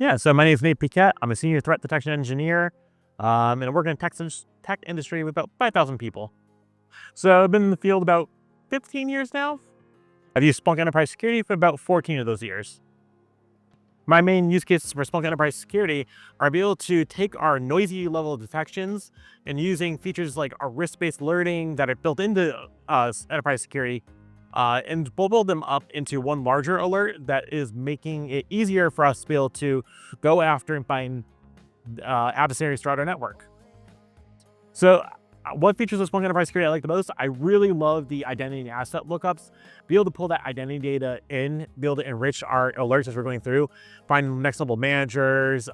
Yeah, so my name is Nate Piquette. I'm a senior threat detection engineer, and I work in the tech industry with about 5,000 people. So I've been in the field about 15 years now. I've used Splunk Enterprise Security for about 14 of those years. My main use cases for Splunk Enterprise Security are to be able to take our noisy level of detections and using features like our risk-based alerting that are built into Enterprise Security, and we'll build them up into one larger alert that is making it easier for us to be able to go after and find adversaries throughout our network. So what features of Splunk Enterprise Security I like the most? I really love the identity and asset lookups. Be able to pull that identity data in, be able to enrich our alerts as we're going through, find next level managers,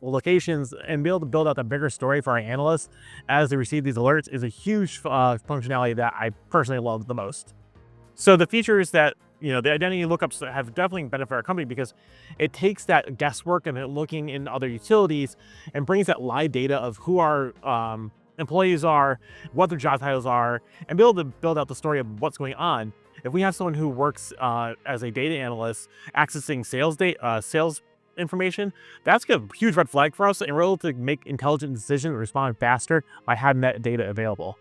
locations, and be able to build out the bigger story for our analysts as they receive these alerts is a huge functionality that I personally love the most. So the features that, the identity lookups have definitely benefited our company because it takes that guesswork and looking in other utilities and brings that live data of who our employees are, what their job titles are, and be able to build out the story of what's going on. If we have someone who works as a data analyst accessing sales information, that's a huge red flag for us, and we're able to make intelligent decisions and respond faster by having that data available.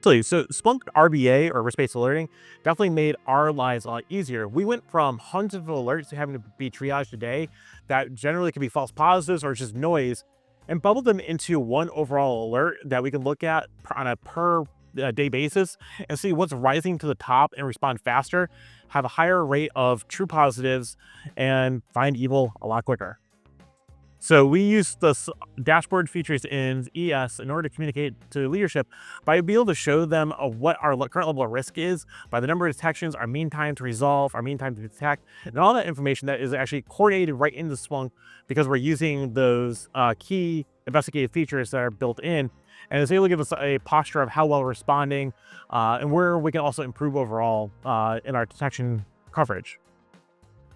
So Splunk RBA, or risk-based alerting, definitely made our lives a lot easier. We went from hundreds of alerts to having to be triaged a day that generally could be false positives or just noise, and bubbled them into one overall alert that we can look at on a per day basis and see what's rising to the top and respond faster, have a higher rate of true positives, and find evil a lot quicker. So we use the dashboard features in ES in order to communicate to leadership by being able to show them what our current level of risk is by the number of detections, our mean time to resolve, our mean time to detect, and all that information that is actually coordinated right into Splunk because we're using those key investigative features that are built in, and it's able to give us a posture of how well we're responding and where we can also improve overall in our detection coverage.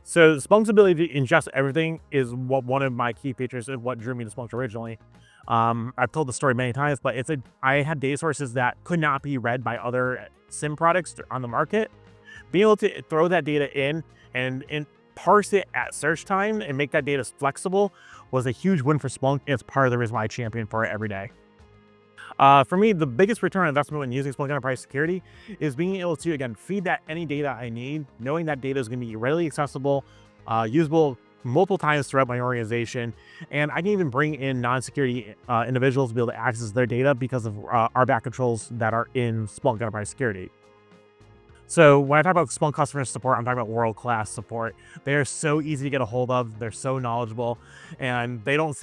So Splunk's ability to ingest everything is one of my key features and what drew me to Splunk originally. I've told the story many times, but I had data sources that could not be read by other SIM products on the market. Being able to throw that data in and parse it at search time and make that data flexible was a huge win for Splunk. It's part of the reason why I champion for it every day. For me, the biggest return on investment when using Splunk Enterprise Security is being able to, again, feed that any data I need, knowing that data is going to be readily accessible, usable multiple times throughout my organization, and I can even bring in non-security individuals to be able to access their data because of our back controls that are in Splunk Enterprise Security. So when I talk about Splunk customer support, I'm talking about world-class support. They're so easy to get a hold of. They're so knowledgeable, and they don't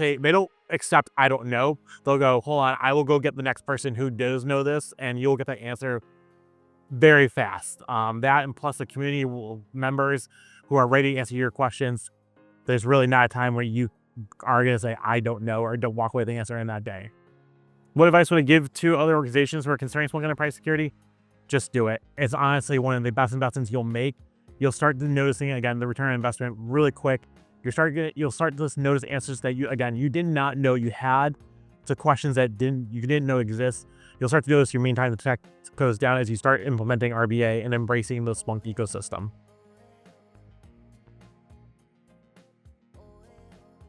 accept I don't know. They'll go, hold on, I will go get the next person who does know this, and you'll get the answer very fast. That and plus the community members who are ready to answer your questions. There's really not a time where you are going to say I don't know or don't walk away with the answer in that day. What advice would I give to other organizations who are considering Splunk Enterprise Security? Just do it. It's honestly one of the best investments you'll make. You'll start noticing, again, the return on investment really quick. You'll start to notice answers that you did not know you had to questions that you didn't know exist. You'll start to notice your mean time to detect goes down as you start implementing RBA and embracing the Splunk ecosystem.